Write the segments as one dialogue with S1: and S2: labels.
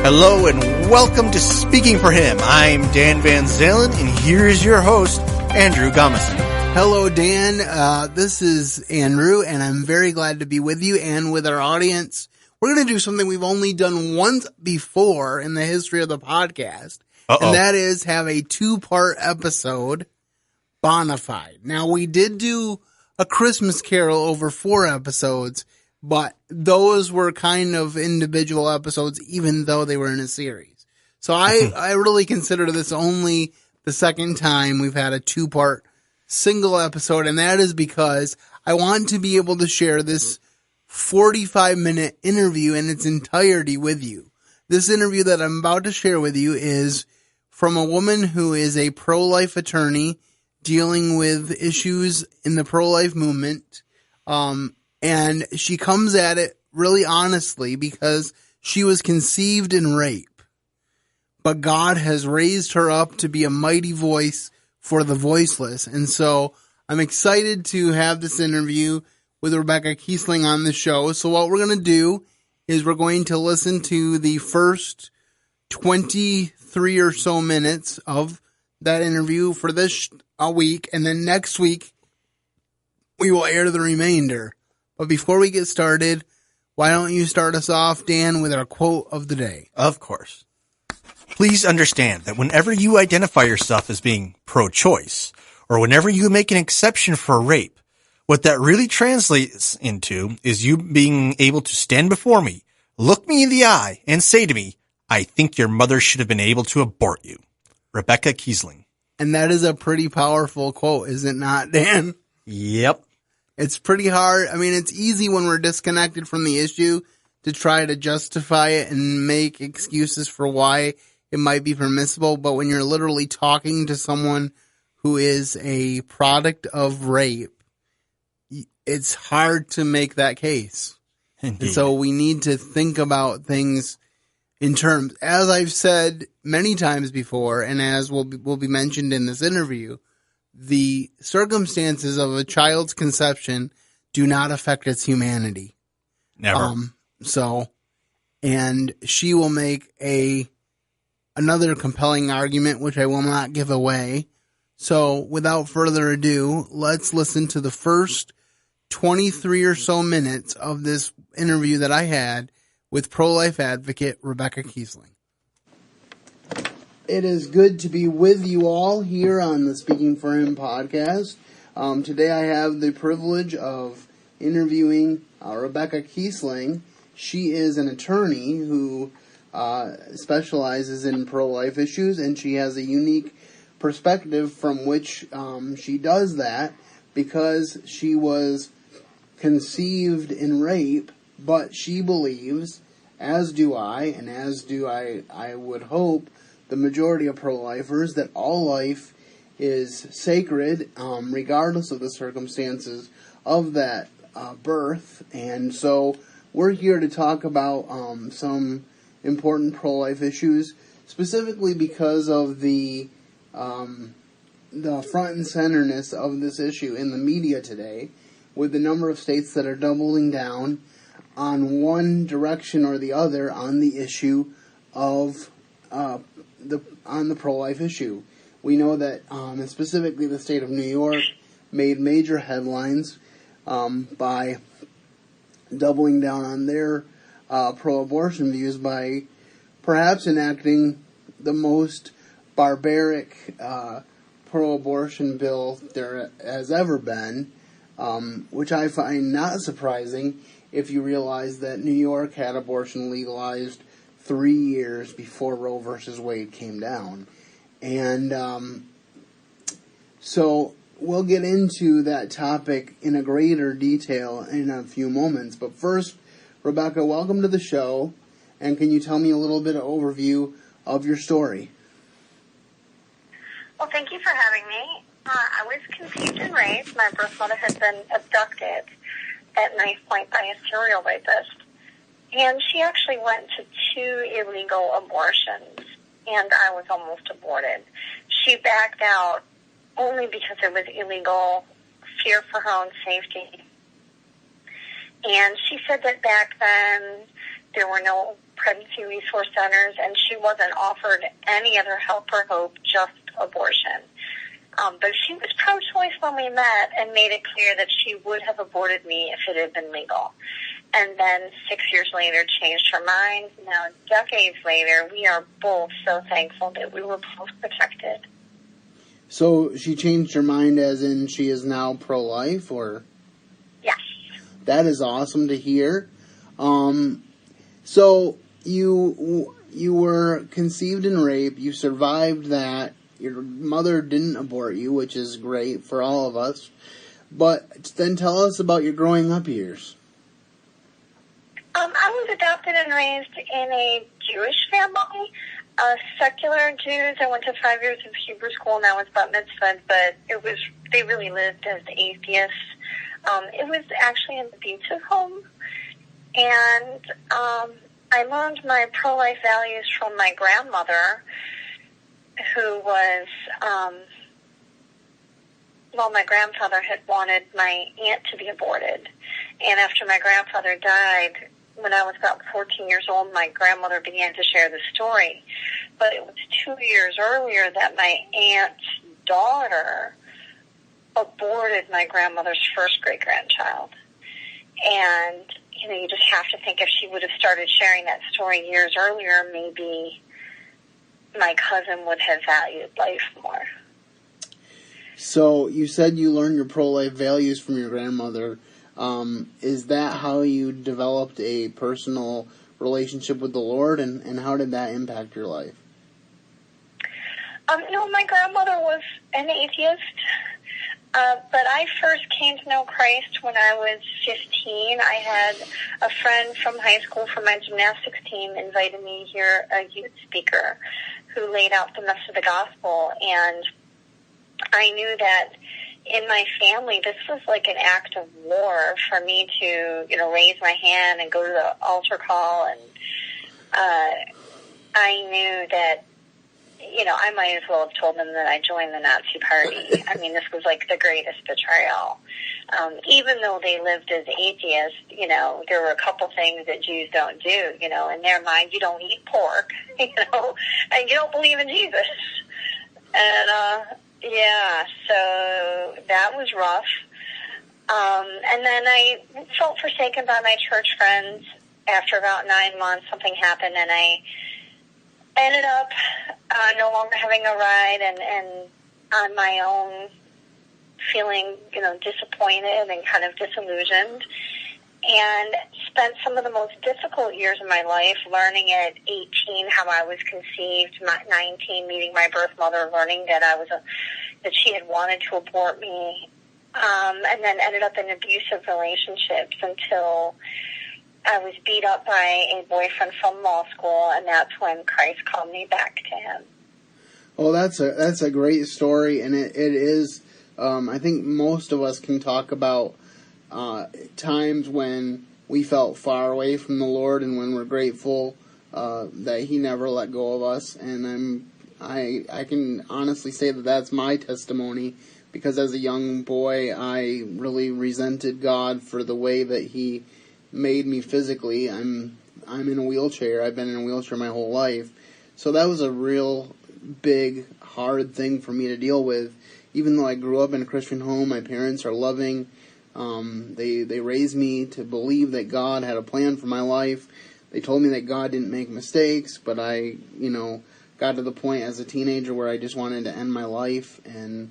S1: Hello and welcome to Speaking for Him. I'm Dan Van Zalen, and here is your host, Andrew Gomison.
S2: Hello, Dan. This is Andrew, and I'm very glad to be with you and with our audience. We're going to do something we've only done once before in the history of the podcast, and that is have a two-part episode, Bonafide. Now, we did do a Christmas Carol over 4 episodes, but those were kind of individual episodes, even though they were in a series. So I really consider this only the second time we've had a 2-part single episode, and that is because I want to be able to share this 45-minute interview in its entirety with you. This interview that I'm about to share with you is from a woman who is a pro-life attorney dealing with issues in the pro-life movement. And she comes at it really honestly because she was conceived in rape. But God has raised her up to be a mighty voice for the voiceless. And so I'm excited to have this interview with Rebecca Kiessling on the show. So what we're going to do is we're going to listen to the first 23 or so minutes of that interview for this week. And then next week, we will air the remainder. But before we get started, why don't you start us off, Dan, with our quote of the day?
S1: Of course. Please understand that whenever you identify yourself as being pro-choice, or whenever you make an exception for rape, what that really translates into is you being able to stand before me, look me in the eye, and say to me, I think your mother should have been able to abort you. Rebecca Kiessling.
S2: And that is a pretty powerful quote, is it not, Dan?
S1: Yep.
S2: It's pretty hard. I mean, it's easy when we're disconnected from the issue to try to justify it and make excuses for why it might be permissible. But when you're literally talking to someone who is a product of rape, it's hard to make that case.
S1: Indeed.
S2: And so we need to think about things in terms, as I've said many times before, and as will be mentioned in this interview, the circumstances of a child's conception do not affect its humanity.
S1: Never.
S2: And she will make another compelling argument, which I will not give away. So without further ado, let's listen to the first 23 or so minutes of this interview that I had with pro-life advocate Rebecca Kiessling. It is good to be with you all here on the Speaking for Him podcast. Today I have the privilege of interviewing Rebecca Kiessling. She is an attorney who specializes in pro-life issues, and she has a unique perspective from which she does that because she was conceived in rape, but she believes, as do I, and as do I would hope, the majority of pro-lifers, that all life is sacred, regardless of the circumstances of that birth. And so we're here to talk about some important pro-life issues, specifically because of the front and centerness of this issue in the media today, with the number of states that are doubling down on one direction or the other on the issue of on the pro-life issue. We know that, and specifically the state of New York, made major headlines by doubling down on their pro-abortion views by perhaps enacting the most barbaric pro-abortion bill there has ever been, which I find not surprising if you realize that New York had abortion legalized 3 years before Roe versus Wade came down. And so we'll get into that topic in a greater detail in a few moments. But first, Rebecca, welcome to the show. And can you tell me a little bit of overview of your story?
S3: Well, thank you for having me. I was conceived and raised. My birth mother had been abducted at knife point by a serial rapist. And she actually went to 2 illegal abortions, and I was almost aborted. She backed out only because it was illegal, fear for her own safety. And she said that back then there were no pregnancy resource centers, and she wasn't offered any other help or hope, just abortion. But she was pro-choice when we met and made it clear that she would have aborted me if it had been legal. And then 6 years later changed her mind. Now, decades later, we are both so thankful that we were both protected.
S2: So she changed her mind as in she is now pro-life, or?
S3: Yes.
S2: That is awesome to hear. So you were conceived in rape, you survived that, your mother didn't abort you, which is great for all of us. But then tell us about your growing up years.
S3: I was adopted and raised in a Jewish family, secular Jews. I went to 5 years of Hebrew school, and I was bat mitzvahed, but they really lived as atheists. It was actually an abusive home, and I learned my pro-life values from my grandmother, who was, my grandfather had wanted my aunt to be aborted, and after my grandfather died, when I was about 14 years old, my grandmother began to share the story. But it was 2 years earlier that my aunt's daughter aborted my grandmother's first great-grandchild. And, you just have to think if she would have started sharing that story years earlier, maybe my cousin would have valued life more.
S2: So you said you learned your pro-life values from your grandmother. Is that how you developed a personal relationship with the Lord, and how did that impact your life?
S3: No, my grandmother was an atheist, but I first came to know Christ when I was 15. I had a friend from high school from my gymnastics team invited me to hear a youth speaker who laid out the message of the gospel, and I knew that in my family, this was like an act of war for me to, raise my hand and go to the altar call. And I knew that, I might as well have told them that I joined the Nazi Party. I mean, this was like the greatest betrayal. Even though they lived as atheists, there were a couple things that Jews don't do. In their mind, you don't eat pork, and you don't believe in Jesus. And, yeah, so that was rough. And then I felt forsaken by my church friends. After about 9 months, something happened, and I ended up no longer having a ride and on my own feeling, disappointed and kind of disillusioned. And spent some of the most difficult years of my life learning at 18 how I was conceived, 19 meeting my birth mother, learning that that she had wanted to abort me, and then ended up in abusive relationships until I was beat up by a boyfriend from law school, and that's when Christ called me back to him.
S2: Oh, that's a great story, and it is. I think most of us can talk about times when we felt far away from the Lord, and when we're grateful that He never let go of us. And I can honestly say that that's my testimony, because as a young boy, I really resented God for the way that He made me physically. I'm in a wheelchair. I've been in a wheelchair my whole life, so that was a real big, hard thing for me to deal with. Even though I grew up in a Christian home, my parents are loving. They raised me to believe that God had a plan for my life. They told me that God didn't make mistakes, but I, got to the point as a teenager where I just wanted to end my life. And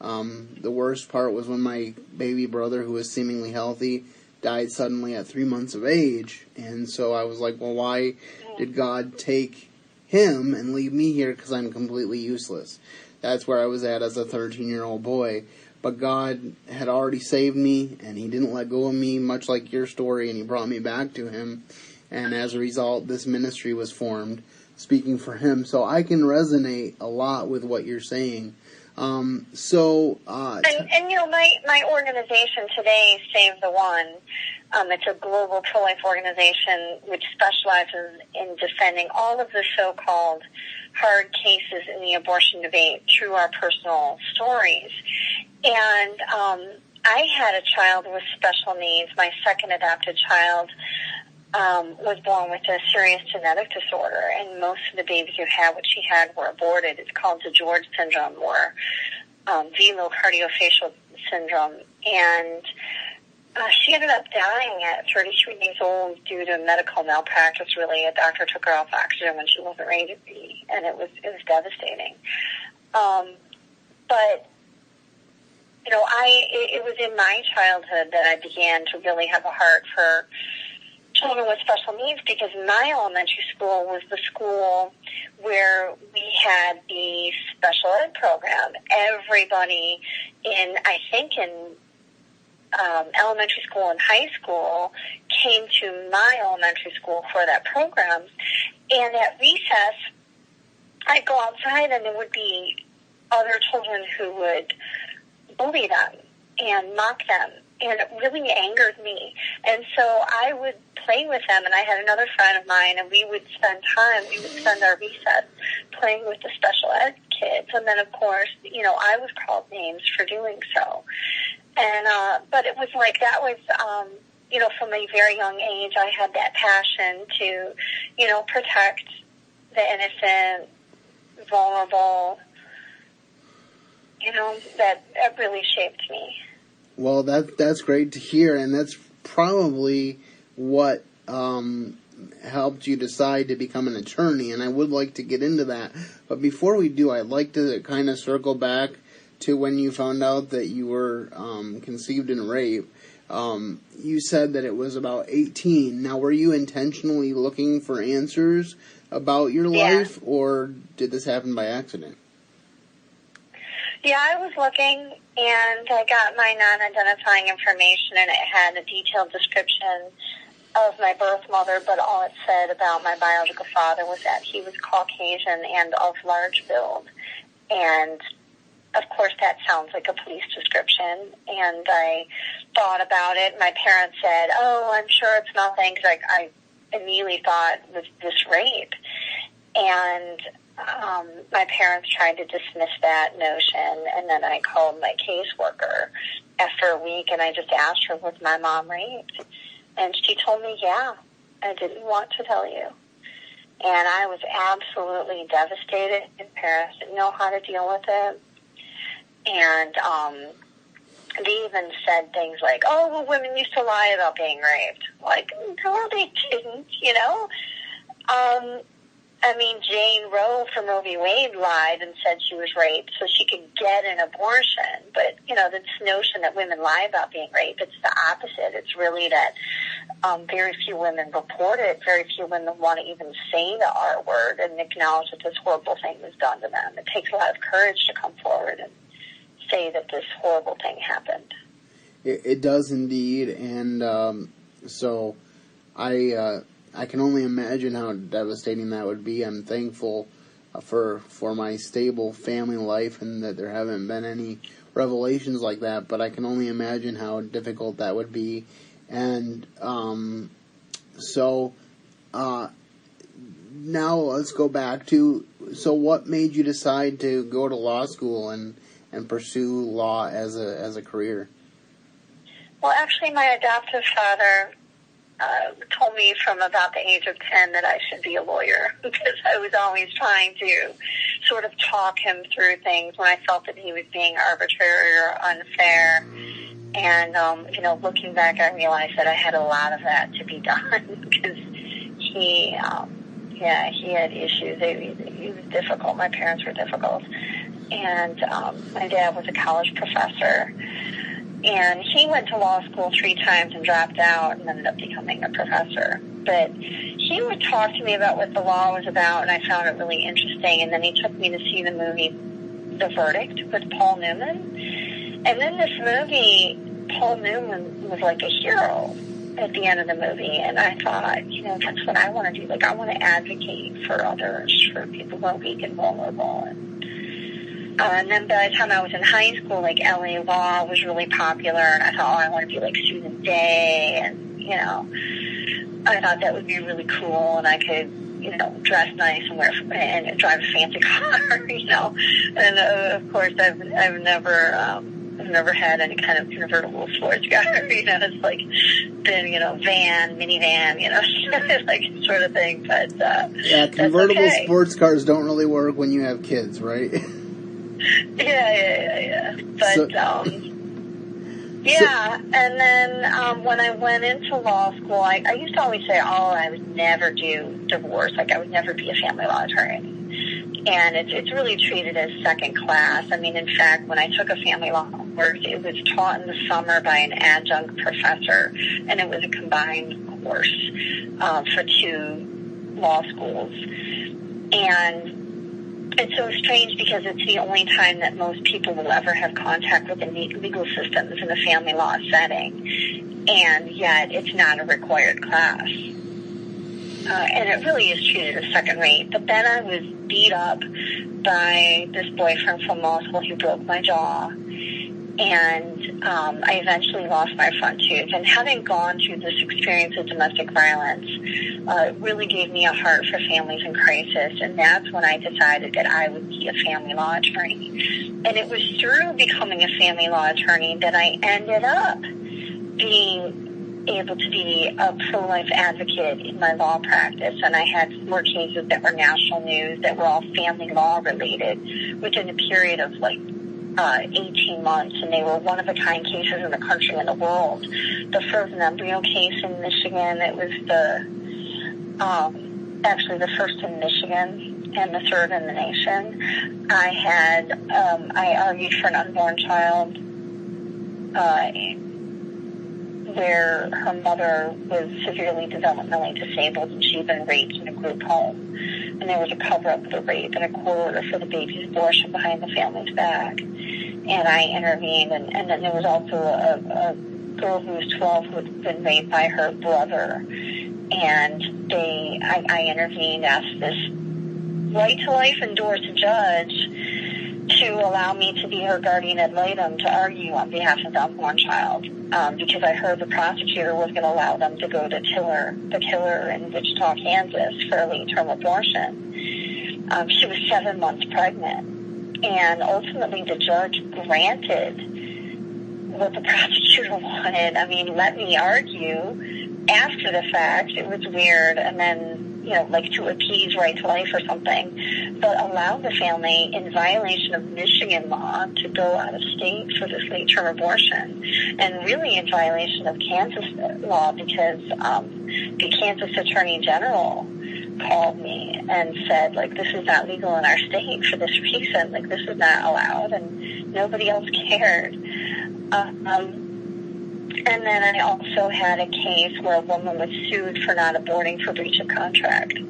S2: the worst part was when my baby brother, who was seemingly healthy, died suddenly at 3 months of age. And so I was like, well, why did God take him and leave me here, because I'm completely useless? That's where I was at as a 13-year-old boy. But God had already saved me, and He didn't let go of me, much like your story, and He brought me back to Him. And as a result, this ministry was formed, speaking for Him. So I can resonate a lot with what you're saying. My
S3: organization today, Save the One, it's a global pro-life organization which specializes in defending all of the so-called hard cases in the abortion debate through our personal stories. And I had a child with special needs, my second adopted child. was born with a serious genetic disorder, and most of the babies who had what she had were aborted. It's called the George syndrome, or velocardiofacial syndrome, and she ended up dying at 33 years old due to medical malpractice. Really, a doctor took her off oxygen when she wasn't ready to be, and it was devastating. But you know, it was in my childhood that I began to really have a heart for children with special needs, because my elementary school was the school where we had the special ed program. Everybody in elementary school and high school came to my elementary school for that program. And at recess, I'd go outside and there would be other children who would bully them and mock them. And it really angered me. And so I would play with them, and I had another friend of mine, and we would spend our recess playing with the special ed kids. And then, of course, you know, I was called names for doing so. And, but it was like that was, you know, from a very young age, I had that passion to, you know, protect the innocent, vulnerable, you know, that really shaped me.
S2: Well, that's great to hear, and that's probably what helped you decide to become an attorney, and I would like to get into that. But before we do, I'd like to kind of circle back to when you found out that you were conceived in rape. You said that it was about 18. Now, were you intentionally looking for answers about your life, or did this happen by accident?
S3: Yeah, I was looking, and I got my non-identifying information, and it had a detailed description of my birth mother, but all it said about my biological father was that he was Caucasian and of large build. And, of course, that sounds like a police description, and I thought about it. My parents said, oh, I'm sure it's nothing, because I immediately thought it was this rape. And my parents tried to dismiss that notion, and then I called my caseworker after a week, and I just asked her, was my mom raped? And she told me, yeah, I didn't want to tell you. And I was absolutely devastated. My parents didn't know how to deal with it. And they even said things like, oh, well, women used to lie about being raped. Like, no, they didn't, you know? I mean, Jane Roe from Roe v. Wade lied and said she was raped so she could get an abortion. But, you know, this notion that women lie about being raped, it's the opposite. It's really that very few women report it. Very few women want to even say the R word and acknowledge that this horrible thing was done to them. It takes a lot of courage to come forward and say that this horrible thing happened.
S2: It does indeed, and so I can only imagine how devastating that would be. I'm thankful for my stable family life and that there haven't been any revelations like that, but I can only imagine how difficult that would be. And so now let's go back to, so what made you decide to go to law school and pursue law as a career?
S3: Well, actually, my adoptive father told me from about the age of 10 that I should be a lawyer, because I was always trying to sort of talk him through things when I felt that he was being arbitrary or unfair. And, you know, looking back, I realized that I had a lot of that to be done, because he had issues. He was difficult. My parents were difficult. And my dad was a college professor. And he went to law school 3 times and dropped out and ended up becoming a professor. But he would talk to me about what the law was about, and I found it really interesting. And then he took me to see the movie The Verdict with Paul Newman. And then this movie, Paul Newman was like a hero at the end of the movie. And I thought, you know, that's what I want to do. Like, I want to advocate for others, for people who are weak and vulnerable. And then by the time I was in high school, like, LA law was really popular, and I thought, oh, I want to be like Susan Day, and, you know, I thought that would be really cool, and I could, you know, dress nice and drive a fancy car, you know. And of course, I've never I've never had any kind of convertible sports car. It's like been, van, minivan, like sort of thing. But
S2: yeah, convertible
S3: okay.
S2: sports cars don't really work when you have kids, right?
S3: Yeah. But and then when I went into law school, I used to always say, I would never do divorce. Like, I would never be a family law attorney. And it's really treated as second class. I mean, in fact, when I took a family law course, it was taught in the summer by an adjunct professor, and it was a combined course for 2 law schools. And it's so strange because it's the only time that most people will ever have contact with the legal systems in a family law setting, and yet it's not a required class. And it really is treated as second rate. But then I was beat up by this boyfriend from law school who broke my jaw. And I eventually lost my front tooth. And having gone through this experience of domestic violence, it really gave me a heart for families in crisis. And that's when I decided that I would be a family law attorney. And it was through becoming a family law attorney that I ended up being able to be a pro-life advocate in my law practice, and I had 4 cases that were national news that were all family law related within a period of 18 months, and they were one-of-a-kind cases in the country and the world. The frozen embryo case in Michigan, it was actually the first in Michigan and the third in the nation. I argued for an unborn child where her mother was severely developmentally disabled and she'd been raped in a group home. And there was a cover-up of the rape and a court order for the baby's abortion behind the family's back. And I intervened. And then there was also a girl who was 12 who had been raped by her brother. And I intervened, asked this right-to-life endorsed judge to allow me to be her guardian ad litem to argue on behalf of the unborn child, because I heard the prosecutor was going to allow them to go to the killer in Wichita, Kansas, for a late-term abortion. She was 7 months pregnant, and ultimately the judge granted what the prosecutor wanted. I mean, let me argue after the fact. It was weird, and then to appease right to life or something, but allowed the family, in violation of Michigan law, to go out of state for this late-term abortion, and really in violation of Kansas law, because the Kansas Attorney General called me and said, this is not legal in our state for this reason, this is not allowed, and nobody else cared. And then I also had a case where a woman was sued for not aborting for breach of contract. She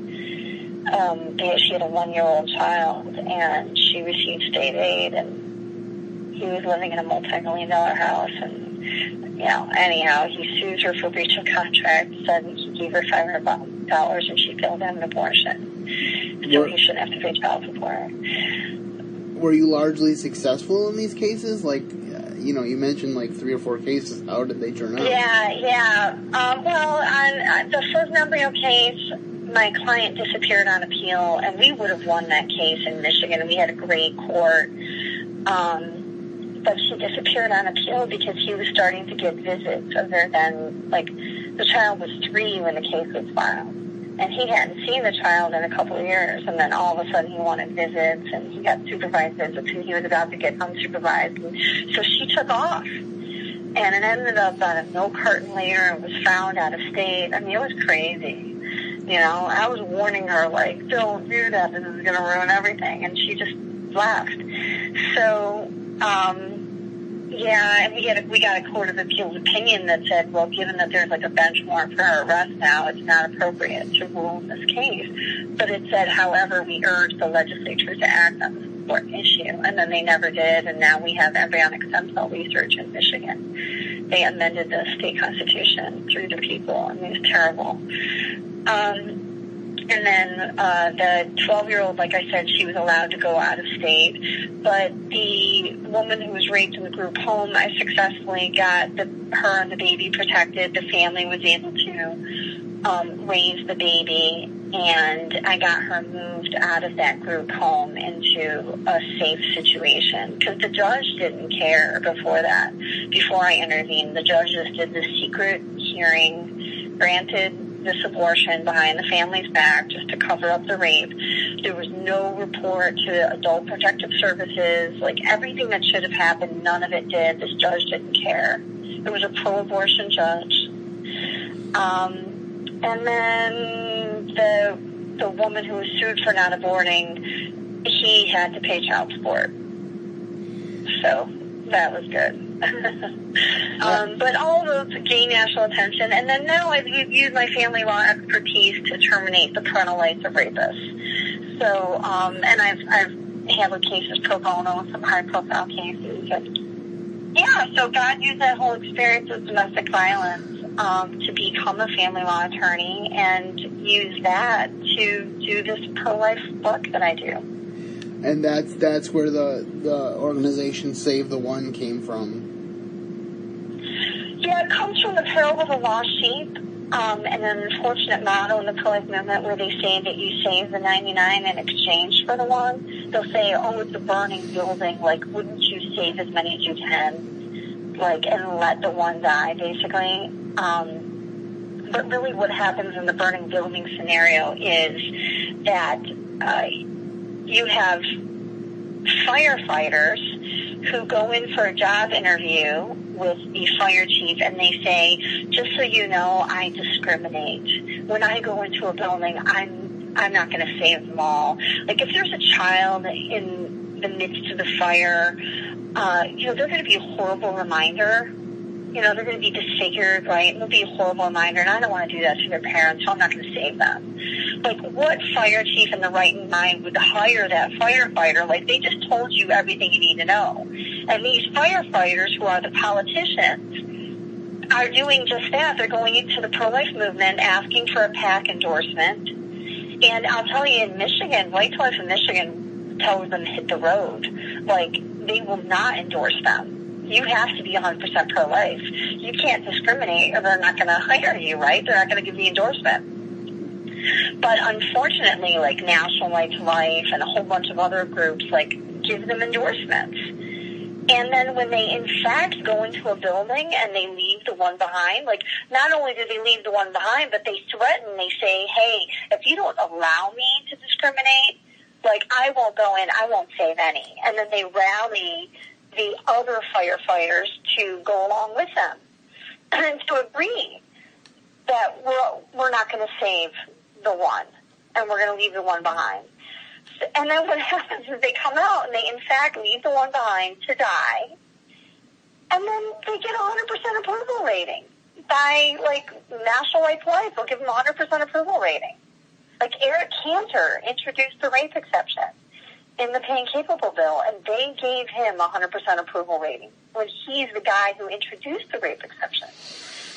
S3: had a 1-year-old child, and she received state aid, and he was living in a multi-million-dollar house. And, anyhow, he sues her for breach of contract, said he gave her $500, and she failed to have an abortion. So he shouldn't have to pay child support.
S2: Were you largely successful in these cases? You mentioned 3 or 4 cases. How did they turn out?
S3: Yeah. Well, on the frozen embryo case, my client disappeared on appeal, and we would have won that case in Michigan, and we had a great court. But she disappeared on appeal because he was starting to get visits other than, the child was 3 when the case was filed. And he hadn't seen the child in a couple of years, and then all of a sudden he wanted visits, and he got supervised visits, and he was about to get unsupervised. And so she took off, and it ended up on a milk carton later and was found out of state. I mean, it was crazy. I was warning her, don't do that, this is going to ruin everything, and she just left. So, and we got a court of appeals opinion that said, well, given that there's a bench warrant for her arrest now, it's not appropriate to rule in this case. But it said, however, we urge the legislature to act on this important issue, and then they never did, and now we have embryonic stem cell research in Michigan. They amended the state constitution through the people. I mean, it's terrible. And then the 12-year-old, like I said, she was allowed to go out of state. But the woman who was raped in the group home, I successfully got her and the baby protected. The family was able to raise the baby. and I got her moved out of that group home into a safe situation, because the judge didn't care before that. Before I intervened, the judge just did the secret hearing, granted this abortion behind the family's back just to cover up the rape. There was no report to Adult Protective Services. Like, everything that should have happened, none of it did. This judge didn't care. It was a pro-abortion judge. And then the woman who was sued for not aborting, he had to pay child support. So that was good. But all of those gained national attention. And then now I've used my family law expertise to terminate the parental rights of rapists. So, and I've handled cases pro bono, some high-profile cases. And yeah, so God used that whole experience of domestic violence to become a family law attorney, and use that to do this pro-life work that I do.
S2: And that's where the organization Save the One came from.
S3: Yeah, it comes from the parable of the lost sheep, and an unfortunate motto in the pro-life movement where they say that you save the 99 in exchange for the one. They'll say, oh, it's a burning building, like, wouldn't you save as many as you can, like, and let the one die, basically. But really what happens in the burning building scenario is that you have firefighters who go in for a job interview with the fire chief, and they say, just so you know, I discriminate. When I go into a building, I'm not going to save them all. Like, if there's a child in the midst of the fire, they're going to be a horrible reminder. They're going to be disfigured, right? It'll be a horrible reminder, and I don't want to do that to their parents, so I'm not going to save them. Like, what fire chief in the right mind would hire that firefighter? Like, they just told you everything you need to know. And these firefighters, who are the politicians, are doing just that. They're going into the pro-life movement asking for a PAC endorsement. And I'll tell you, in Michigan, White Life in Michigan tells them to hit the road. Like, they will not endorse them. You have to be 100% pro-life. You can't discriminate, or they're not going to hire you, right? They're not going to give the endorsement. But unfortunately, like National Right to Life and a whole bunch of other groups, like, give them endorsements. And then when they, in fact, go into a building and they leave the one behind, like, not only do they leave the one behind, but they threaten, they say, hey, if you don't allow me to discriminate, like, I won't go in, I won't save any. And then they rally the other firefighters to go along with them and to agree that we're not going to save the one, and we're going to leave the one behind. And then what happens is they come out and they, in fact, leave the one behind to die, and then they get 100% approval rating by, like, National Right to Life. They'll give them 100% approval rating. Like, Eric Cantor introduced the rape exception in the Pain Capable bill, and they gave him 100% approval rating when he's the guy who introduced the rape exception.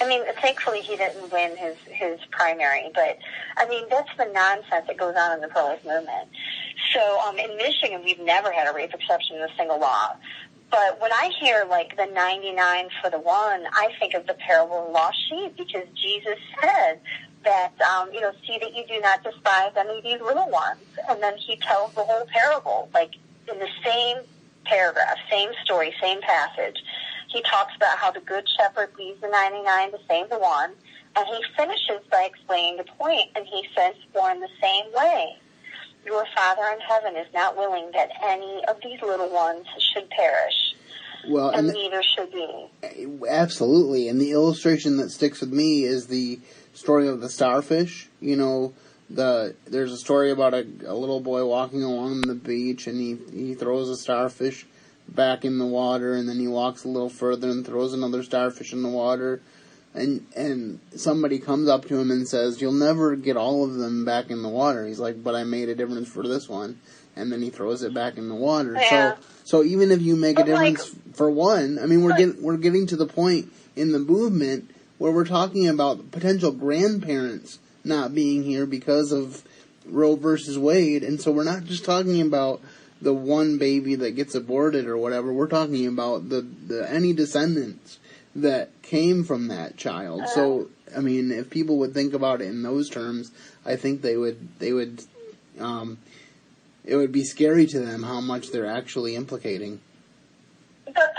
S3: I mean, thankfully he didn't win his primary, but, I mean, that's the nonsense that goes on in the pro-life movement. So, in Michigan, we've never had a rape exception in a single law. But when I hear, like, the 99 for the one, I think of the parable of the lost sheep, because Jesus said that, see that you do not despise any of these little ones. And then he tells the whole parable, like, in the same paragraph, same story, same passage. He talks about how the good shepherd leaves the 99 to save the one, and he finishes by explaining the point, and he says, for in the same way, your Father in heaven is not willing that any of these little ones should perish. Well, and neither should we.
S2: Absolutely. And the illustration that sticks with me is the story of the starfish. There's a story about a little boy walking along the beach, and he throws a starfish back in the water, and then he walks a little further and throws another starfish in the water, and somebody comes up to him and says, you'll never get all of them back in the water. He's like, but I made a difference for this one. And then he throws it back in the water. Yeah. So even if you make a difference for one, I mean, we're getting to the point in the movement where we're talking about potential grandparents not being here because of Roe versus Wade, and so we're not just talking about the one baby that gets aborted or whatever. We're talking about the any descendants that came from that child. So, I mean, if people would think about it in those terms, I think it would be scary to them how much they're actually implicating.
S3: But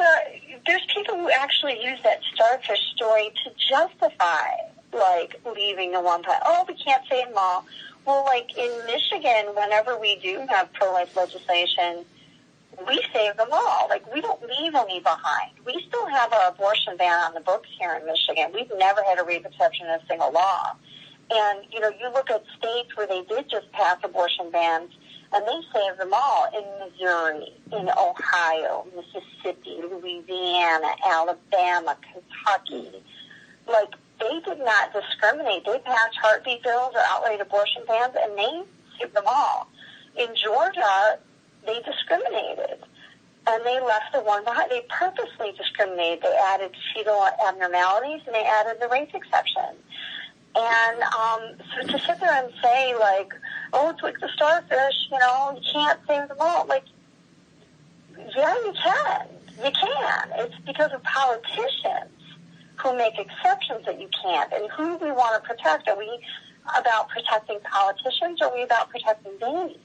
S3: there's people who actually use that starfish story to justify, like, leaving the one part. Oh, we can't save them all. Well, like, in Michigan, whenever we do have pro-life legislation, we save them all. Like, we don't leave any behind. We still have our abortion ban on the books here in Michigan. We've never had a rape exception in a single law. And, you know, you look at states where they did just pass abortion bans, and they saved them all in Missouri, in Ohio, Mississippi, Louisiana, Alabama, Kentucky. Like, they did not discriminate. They passed heartbeat bills or outright abortion bans, and they saved them all. In Georgia, they discriminated, and they left the one behind. They purposely discriminated. They added fetal abnormalities, and they added the rape exception. And so to sit there and say, like, oh, it's like the starfish, you know, you can't save them all. Like, yeah, you can. You can. It's because of politicians who make exceptions that you can't. And who do we want to protect? Are we about protecting politicians, or are we about protecting babies?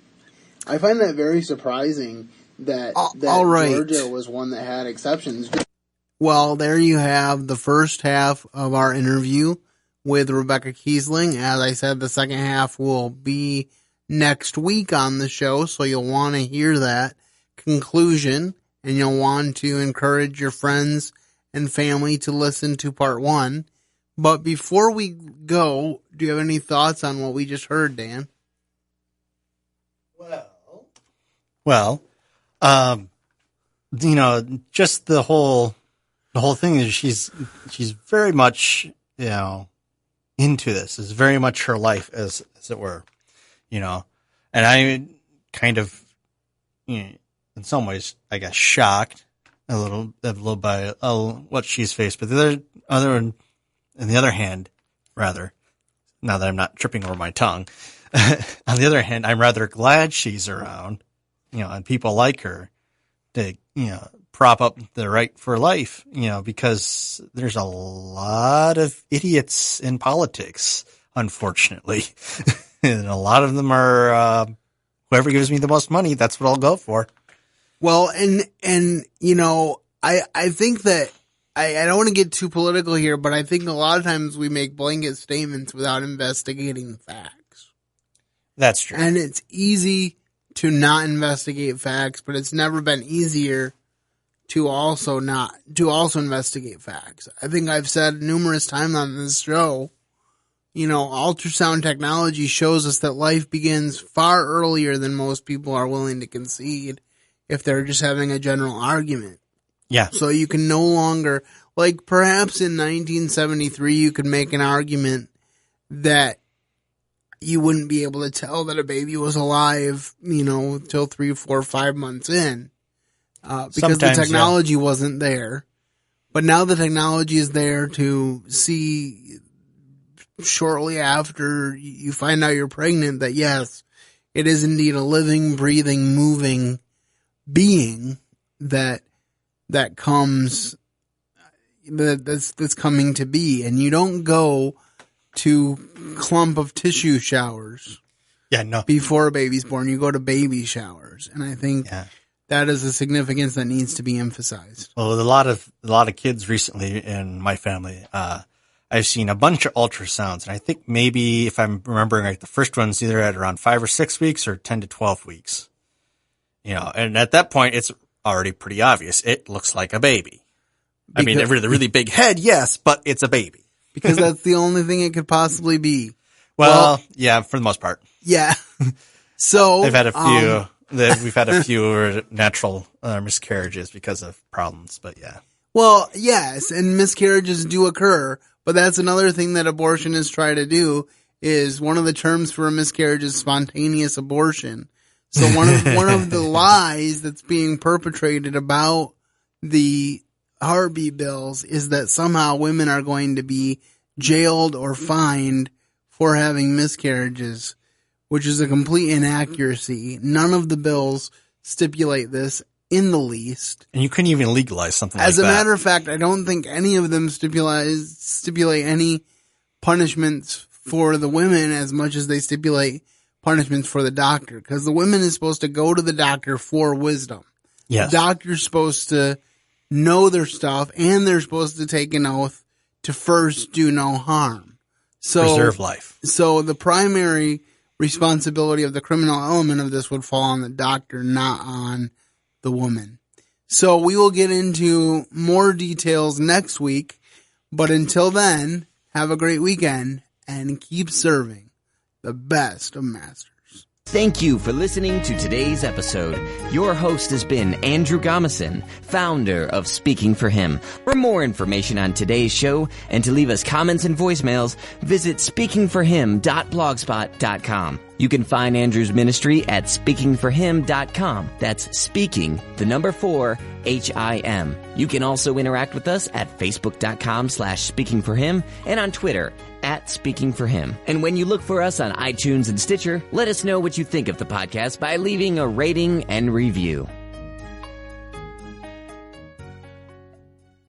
S2: I find that very surprising that
S4: all right.
S2: Georgia was one that had exceptions.
S4: Well, there you have the first half of our interview with Rebecca Kiessling. As I said, the second half will be next week on the show, so you'll want to hear that conclusion, and you'll want to encourage your friends and family to listen to part one. But before we go, do you have any thoughts on what we just heard, Dan?
S1: Well, you know, just the whole thing is she's very much, you know, into this. Is very much her life, as it were, you know. And I kind of, you know, in some ways, I guess, shocked a little by what she's faced. But on the other hand, rather, now that I'm not tripping over my tongue, on the other hand, I'm rather glad she's around, you know, and people like her to, you know, prop up the right for life, you know, because there's a lot of idiots in politics, unfortunately. And a lot of them are, whoever gives me the most money, that's what I'll go for.
S4: Well, and you know, I think that I don't want to get too political here, but I think a lot of times we make blanket statements without investigating facts.
S1: That's true.
S4: And it's easy to not investigate facts, but it's never been easier to also investigate facts. I think I've said numerous times on this show, you know, ultrasound technology shows us that life begins far earlier than most people are willing to concede if they're just having a general argument.
S1: Yeah.
S4: So you can no longer, like perhaps in 1973, you could make an argument that you wouldn't be able to tell that a baby was alive, you know, till 3, 4, 5 months in, because
S1: sometimes,
S4: the technology wasn't there. But now the technology is there to see shortly after you find out you're pregnant that yes, it is indeed a living, breathing, moving being that's coming to be. And you don't go to clump of tissue showers.
S1: Yeah, no.
S4: Before a baby's born, you go to baby showers. And I think that is a significance that needs to be emphasized.
S1: Well, with a lot of kids recently in my family, I've seen a bunch of ultrasounds, and I think maybe if I'm remembering right, the first one's either at around 5 or 6 weeks or 10 to 12 weeks. You know, and at that point, it's already pretty obvious. It looks like a baby. I mean, the really big head, yes, but it's a baby.
S4: Because that's the only thing it could possibly be.
S1: Well, yeah, for the most part.
S4: Yeah. So
S1: we've had a few natural miscarriages because of problems, but yeah.
S4: Well, yes, and miscarriages do occur, but that's another thing that abortionists try to do. Is one of the terms for a miscarriage is spontaneous abortion. So one of the lies that's being perpetrated about the heartbeat bills is that somehow women are going to be jailed or fined for having miscarriages, which is a complete inaccuracy. None of the bills stipulate this, in the least.
S1: And you couldn't even legalize something like that.
S4: As a matter of fact, I don't think any of them stipulate any punishments for the women as much as they stipulate punishments for the doctor. Because the women is supposed to go to the doctor for wisdom.
S1: Yes.
S4: The doctor's supposed to know their stuff, and they're supposed to take an oath to first do no harm. So,
S1: preserve life.
S4: So the primary responsibility of the criminal element of this would fall on the doctor, not on the woman. So we will get into more details next week, but until then, have a great weekend and keep serving the best of masters.
S5: Thank you for listening to today's episode. Your host has been Andrew Gomison, founder of Speaking for Him. For more information on today's show and to leave us comments and voicemails, visit speakingforhim.blogspot.com. You can find Andrew's ministry at speakingforhim.com. That's speaking, 4, HIM. You can also interact with us at facebook.com/speakingforhim and on Twitter @speakingforhim. And when you look for us on iTunes and Stitcher, let us know what you think of the podcast by leaving a rating and review.